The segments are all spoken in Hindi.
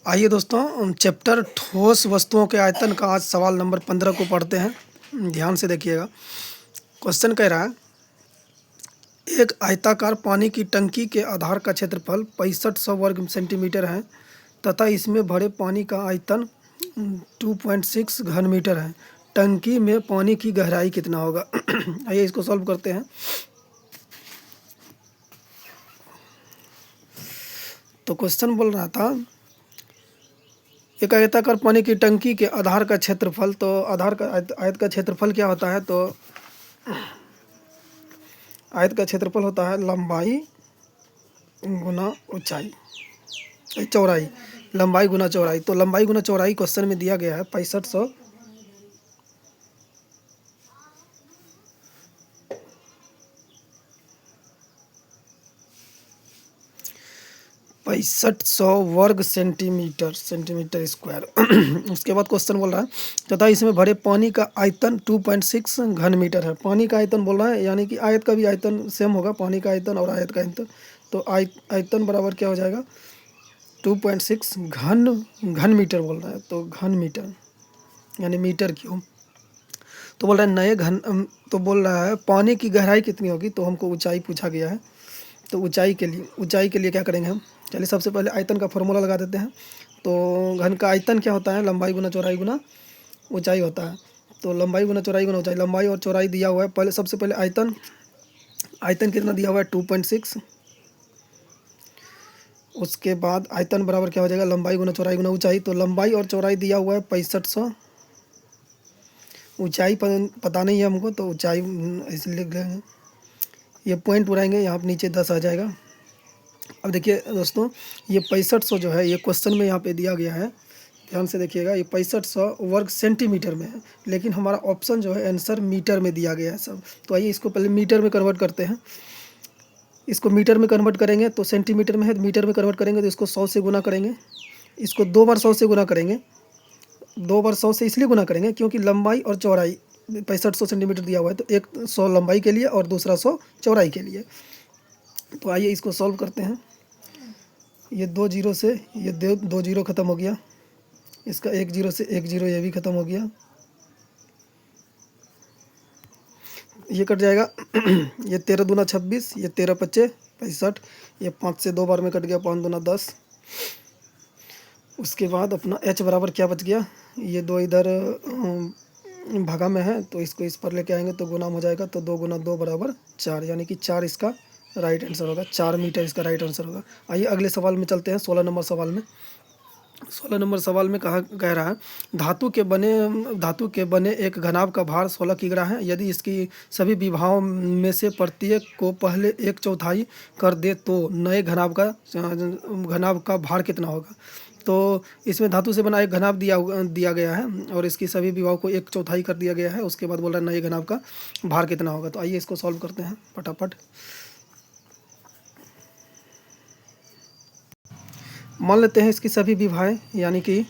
आइए दोस्तों, चैप्टर ठोस वस्तुओं के आयतन का आज सवाल नंबर 15 को पढ़ते हैं। ध्यान से देखिएगा। क्वेश्चन कह रहा है, एक आयताकार पानी की टंकी के आधार का क्षेत्रफल 6500 वर्ग सेंटीमीटर है तथा इसमें भरे पानी का आयतन 2.6 घन मीटर है। टंकी में पानी की गहराई कितना होगा? आइए इसको सॉल्व करते हैं। तो क्वेश्चन बोल रहा था, एक आयताकार पानी की टंकी के आधार का क्षेत्रफल, तो आधार का आयत का क्षेत्रफल क्या होता है? तो आयत का क्षेत्रफल होता है लंबाई गुना ऊंचाई, चौड़ाई। लंबाई गुना चौड़ाई, तो लंबाई गुना चौड़ाई क्वेश्चन में दिया गया है 6500 6500 वर्ग सेंटीमीटर स्क्वायर। उसके बाद क्वेश्चन बोल रहा है, तथा इसमें भरे पानी का आयतन 2.6 घन मीटर है। पानी का आयतन बोल रहा है, यानी कि आयत का भी आयतन सेम होगा, पानी का आयतन और आयत का आयतन। तो आयतन बराबर क्या हो जाएगा? 2.6 घन मीटर बोल रहा है, तो घन मीटर यानी मीटर क्यूब। तो बोल रहा है नए घन, तो बोल रहा है पानी की गहराई कितनी होगी, तो हमको ऊंचाई पूछा गया है। तो ऊंचाई के लिए क्या करेंगे हम? चलिए सबसे पहले आयतन का फॉर्मूला लगा देते हैं। तो घन का आयतन क्या होता है? लंबाई गुना चौड़ाई गुना ऊंचाई होता है। तो लंबाई गुना चौड़ाई गुना ऊंचाई, लंबाई और चौड़ाई दिया हुआ है। पहले सबसे पहले आयतन कितना दिया हुआ है? 2.6। उसके बाद आयतन बराबर क्या हो जाएगा? लंबाई गुना चौड़ाई गुना ऊंचाई। तो लंबाई और चौड़ाई दिया हुआ है 6500। ऊंचाई पता नहीं है हमको, तो ऊंचाई इसलिए लिख देंगे। ये पॉइंट उड़ाएंगे, यहाँ पर नीचे 10 आ जाएगा। अब देखिए दोस्तों, ये 6500 जो है, ये क्वेश्चन में यहाँ पे दिया गया है। ध्यान से देखिएगा, ये 6500 वर्ग सेंटीमीटर में है, लेकिन हमारा ऑप्शन जो है आंसर मीटर में दिया गया है सब। तो आइए इसको पहले मीटर में कन्वर्ट करते हैं। इसको मीटर में कन्वर्ट करेंगे तो सेंटीमीटर में है, मीटर में कन्वर्ट करेंगे तो इसको 100 से गुना करेंगे। इसको 2 बार 100 से गुना करेंगे। 2 बार 100 से इसलिए गुना करेंगे क्योंकि लंबाई और चौड़ाई 6500 सेंटीमीटर दिया हुआ है, तो एक 100 लंबाई के लिए और दूसरा 100 चौड़ाई के लिए। तो आइए इसको सॉल्व करते हैं। ये 2 जीरो से ये 2 जीरो ख़त्म हो गया, इसका 1 जीरो से 1 जीरो ये भी ख़त्म हो गया, ये कट जाएगा। ये 13 दूना 26, ये 13 पच्चे 65, ये 5 से 2 बार में कट गया, 5 दूना 10। उसके बाद अपना h बराबर क्या बच गया? ये 2 इधर भागा में है, तो इसको इस पर लेके आएंगे तो गुना हो जाएगा। तो 2 गुना 2 बराबर 4, यानी कि 4 इसका राइट आंसर होगा। 4 मीटर इसका राइट आंसर होगा। आइए अगले सवाल में चलते हैं। 16 नंबर सवाल में कह रहा है, धातु के बने एक घनाभ का भार 16 किग्रा है। यदि इसकी सभी विभागों में से प्रत्येक को पहले 1/4 कर दे तो नए घनाभ का भार कितना होगा? तो इसमें धातु से बना एक घनाभ दिया गया है और इसकी सभी विभागों को 1/4 कर दिया गया है। उसके बाद बोल रहा है नए घनाभ का भार कितना होगा। तो आइए इसको सॉल्व करते हैं फटाफट। मान लेते हैं इसकी सभी विभाएँ, यानी कि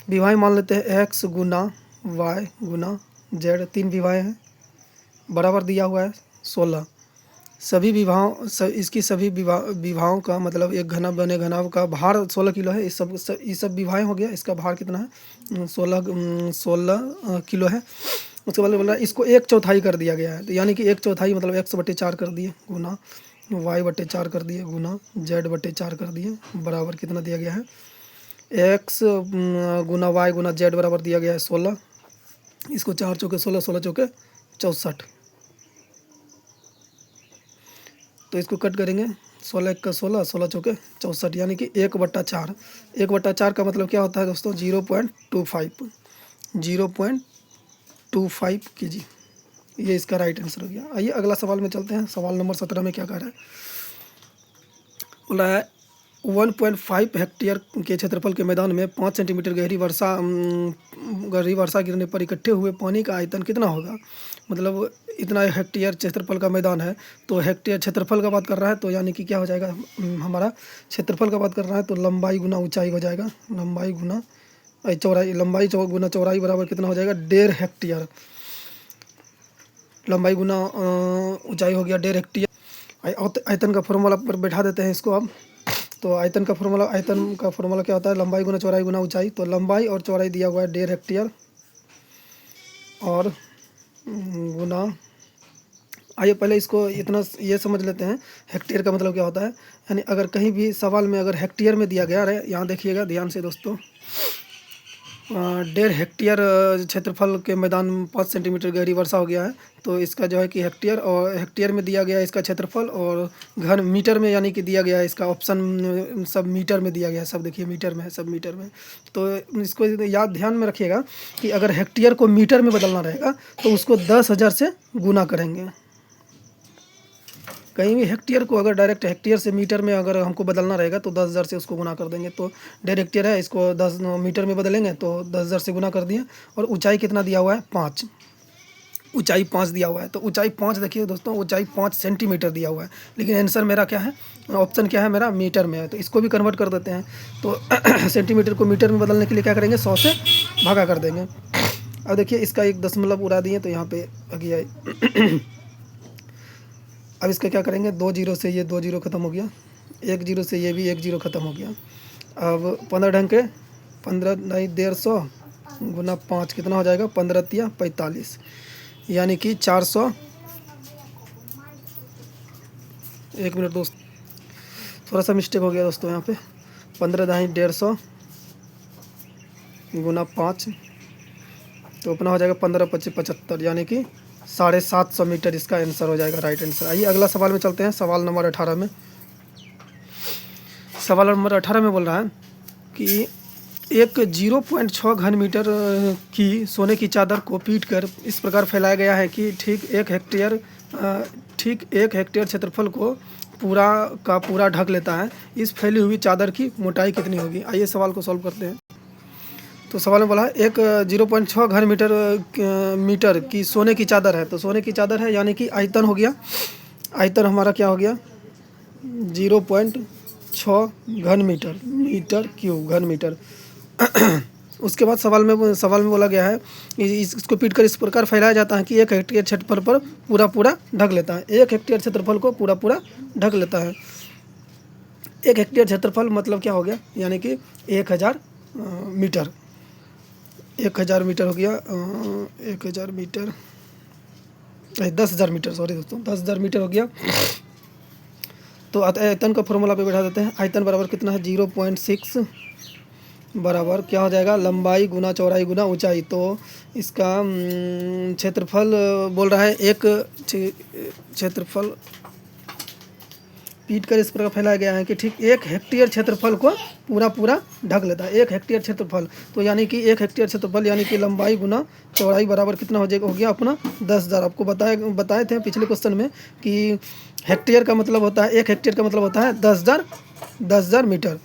विभाएँ मान लेते हैं x गुना y गुना z, 3 विभाएँ हैं, बराबर दिया हुआ है 16। सभी इसकी सभी विभागों का मतलब एक घनाभ का भार 16 किलो है। इस सब विभाएँ हो गया। इसका भार कितना है? 16 किलो है। उसके बाद बोल रहा है इसको 1/4 कर दिया गया है, तो यानी कि 1/4 मतलब 100/4 कर दिए, गुना y/4 कर दिए, गुना z/4 कर दिए, बराबर कितना दिया गया है? x गुना y गुना z बराबर दिया गया है 16। इसको 4 चौके 16, 16 चौके 64, तो इसको कट करेंगे। 16 1 का 16, 16 चौके 64, यानी कि 1/4। 1/4 का मतलब क्या होता है दोस्तों? 0.25 kg। ये इसका राइट आंसर हो गया। आइए अगला सवाल में चलते हैं। सवाल नंबर 17 में क्या कह रहा है? बोला है 1.5 हेक्टेयर के क्षेत्रफल के मैदान में 5 सेंटीमीटर गहरी वर्षा गिरने पर इकट्ठे हुए पानी का आयतन कितना होगा? मतलब इतना हेक्टेयर क्षेत्रफल का मैदान है, तो हेक्टेयर क्षेत्रफल का बात कर रहा है, तो यानी कि क्या हो जाएगा? हमारा क्षेत्रफल का बात कर रहा है, तो लंबाई गुना ऊंचाई हो जाएगा। लंबाई गुना चौड़ाई, गुना चौड़ाई बराबर कितना हो जाएगा? 1.5 हेक्टेयर। लंबाई गुना ऊंचाई हो गया 1.5 हेक्टेयर। आयतन का फॉर्मूला पर बैठा देते हैं इसको अब। तो आयतन का फॉर्मूला क्या होता है, लंबाई गुना चौड़ाई गुना ऊंचाई। तो लंबाई और चौड़ाई दिया हुआ है 1.5 हेक्टेयर और गुना, आइए पहले इसको इतना ये समझ लेते हैं हेक्टेयर का मतलब क्या होता है। यानी अगर कहीं भी सवाल में अगर हेक्टेयर में दिया गया है, यहाँ देखिएगा ध्यान से दोस्तों, 1.5 हेक्टेयर क्षेत्रफल के मैदान में 5 सेंटीमीटर गहरी वर्षा हो गया है, तो इसका जो है कि हेक्टेयर, और हेक्टेयर में दिया गया है इसका क्षेत्रफल, और घन मीटर में यानी कि दिया गया है इसका ऑप्शन सब मीटर में दिया गया है, सब देखिए मीटर में है, सब मीटर में। तो इसको याद ध्यान में रखिएगा कि अगर हेक्टेयर को मीटर में बदलना रहेगा तो उसको 10,000 से गुना करेंगे। कहीं भी हेक्टेयर को अगर डायरेक्ट हेक्टेयर से मीटर में अगर हमको बदलना रहेगा तो 10,000 से उसको गुना कर देंगे। तो 1.5 हेक्टेयर है, इसको 10 मीटर में बदलेंगे तो 10,000 से गुना कर दिए। और ऊंचाई कितना दिया हुआ है, 5, ऊंचाई 5 दिया हुआ है। तो ऊंचाई 5 देखिए दोस्तों, ऊंचाई 5 सेंटीमीटर दिया हुआ है, लेकिन आंसर मेरा क्या है, ऑप्शन क्या है मेरा, मीटर में है। तो इसको भी कन्वर्ट कर देते हैं। तो सेंटीमीटर को मीटर में बदलने के लिए क्या करेंगे, 100 से भागा कर देंगे। अब देखिए इसका 1 दशमलव उड़ा दिए तो यहाँ पे आ गया। अब इसका क्या करेंगे, 2 जीरो से ये 2 जीरो खत्म हो गया, 1 जीरो से ये भी 1 जीरो खत्म हो गया। अब 15 ढंग के 15 नहीं 150 गुना 5 कितना हो जाएगा, 15 तिया 45, यानी कि 400। 1 मिनट दोस्त, थोड़ा सा मिस्टेक हो गया दोस्तों यहाँ पे। 15 दाई 150 गुना 5 तो अपना हो जाएगा 15 25 75, यानी कि 750 मीटर इसका आंसर हो जाएगा, राइट आंसर। आइए अगला सवाल में चलते हैं, सवाल नंबर 18 में। सवाल नंबर 18 में बोल रहा है कि एक 0.6 घन मीटर की सोने की चादर को पीट कर इस प्रकार फैलाया गया है कि ठीक 1 हेक्टेयर क्षेत्रफल को पूरा का पूरा ढक लेता है। इस फैली हुई चादर की मोटाई कितनी होगी। आइए सवाल को सॉल्व करते हैं। तो सवाल में बोला है एक 0.6 घन मीटर की सोने की चादर है। तो सोने की चादर है यानी कि आयतन हो गया, आयतन हमारा क्या हो गया, 0.6 घन मीटर, मीटर क्यूब घन मीटर। उसके बाद सवाल में बोला गया है इसको पीट कर इस प्रकार फैलाया जाता है कि 1 हेक्टेयर क्षेत्रफल पर पूरा ढक लेता है। 1 हेक्टेयर क्षेत्रफल को पूरा ढक लेता है। 1 हेक्टेयर क्षेत्रफल मतलब क्या हो गया, यानी कि 1000 मीटर, 1000 मीटर हो गया, 1000 मीटर 10,000 मीटर, सॉरी दोस्तों 10,000 मीटर हो गया। तो आयतन का फॉर्मूला पे बैठा देते हैं। आयतन बराबर कितना है, 0.6 बराबर क्या हो जाएगा, लंबाई गुना चौड़ाई गुना ऊंचाई। तो इसका क्षेत्रफल बोल रहा है, एक क्षेत्रफल पीट कर इस प्रकार फैलाया गया है कि ठीक 1 हेक्टेयर क्षेत्रफल को पूरा ढक लेता है। 1 हेक्टेयर क्षेत्रफल, तो यानी कि 1 हेक्टेयर क्षेत्रफल यानी कि लंबाई गुना चौड़ाई बराबर कितना हो गया अपना 10,000। आपको बताए थे पिछले क्वेश्चन में कि हेक्टेयर का मतलब होता है, 1 हेक्टेयर का मतलब होता है 10,000 मीटर।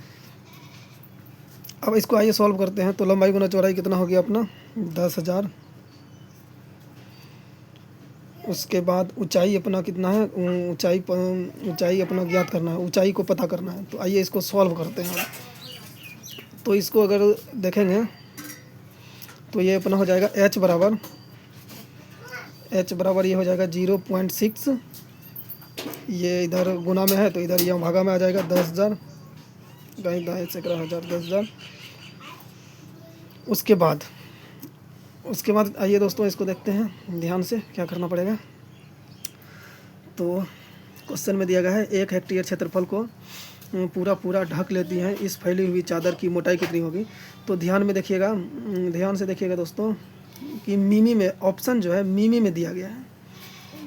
अब इसको आइए सॉल्व करते हैं। तो लंबाई गुना चौड़ाई कितना हो गया अपना 10,000। उसके बाद ऊंचाई अपना कितना है, ऊंचाई अपना ज्ञात करना है, ऊंचाई को पता करना है। तो आइए इसको सॉल्व करते हैं। तो इसको अगर देखेंगे तो ये अपना हो जाएगा h बराबर ये हो जाएगा 0.6, ये इधर गुना में है तो इधर यहाँ भागा में आ जाएगा 10,000, कहीं 10,000। उसके बाद आइए दोस्तों इसको देखते हैं ध्यान से क्या करना पड़ेगा। तो क्वेश्चन में दिया गया है 1 हेक्टेयर क्षेत्रफल को पूरा ढक लेती है, इस फैली हुई चादर की मोटाई कितनी होगी। तो ध्यान से देखिएगा दोस्तों कि मिमी में ऑप्शन जो है मिमी में दिया गया है।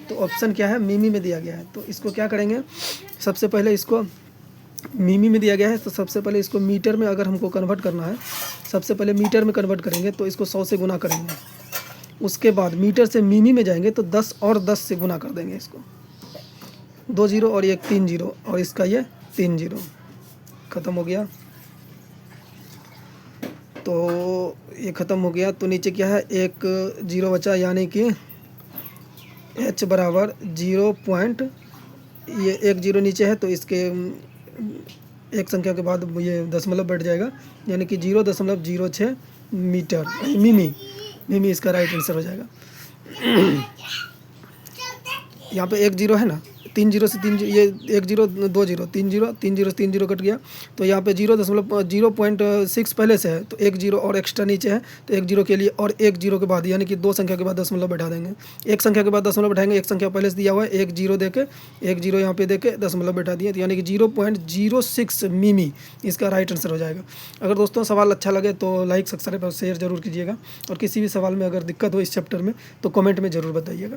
तो ऑप्शन क्या है, मिमी में दिया गया है। तो इसको क्या करेंगे, सबसे पहले इसको मिमी में दिया गया है तो सबसे पहले इसको मीटर में अगर हमको कन्वर्ट करना है, सबसे पहले मीटर में कन्वर्ट करेंगे तो इसको 100 से गुना करेंगे। उसके बाद मीटर से मिमी में जाएंगे तो 10 और 10 से गुना कर देंगे। इसको 2 जीरो और एक 3 जीरो और इसका ये 3 जीरो ख़त्म हो गया। तो ये ख़त्म हो गया तो नीचे क्या है, 1 जीरो बचा, यानी कि h बराबर 0. ये 1 जीरो नीचे है तो इसके एक संख्या के बाद ये दशमलव बैठ जाएगा, यानी कि 0.06 मीटर मिमी इसका राइट आंसर हो जाएगा। यहाँ पे 1 जीरो है ना 3 जीरो से 3 ये 1 जीरो 2 जीरो 3 जीरो 3 जीरो से 3 जीरो कट गया, तो यहाँ पे 0.6 पहले से है, तो 1 जीरो और एक्स्ट्रा नीचे है, तो 1 जीरो के लिए और 1 जीरो के बाद यानी कि 2 संख्या के बाद दशमलव बैठा देंगे। एक संख्या के बाद दशमलव बैठाएंगे, एक संख्या पहले से दिया हुआ है, 1 जीरो दे के 1 जीरो यहाँ पे दे के दशमलव बैठा दिए, तो यानी कि 0.06 मिमी इसका राइट आंसर हो जाएगा। अगर दोस्तों सवाल अच्छा लगे तो लाइक सब्सक्राइब और शेयर जरूर कीजिएगा, और किसी भी सवाल में अगर दिक्कत हो इस चैप्टर में तो कमेंट में ज़रूर बताइएगा।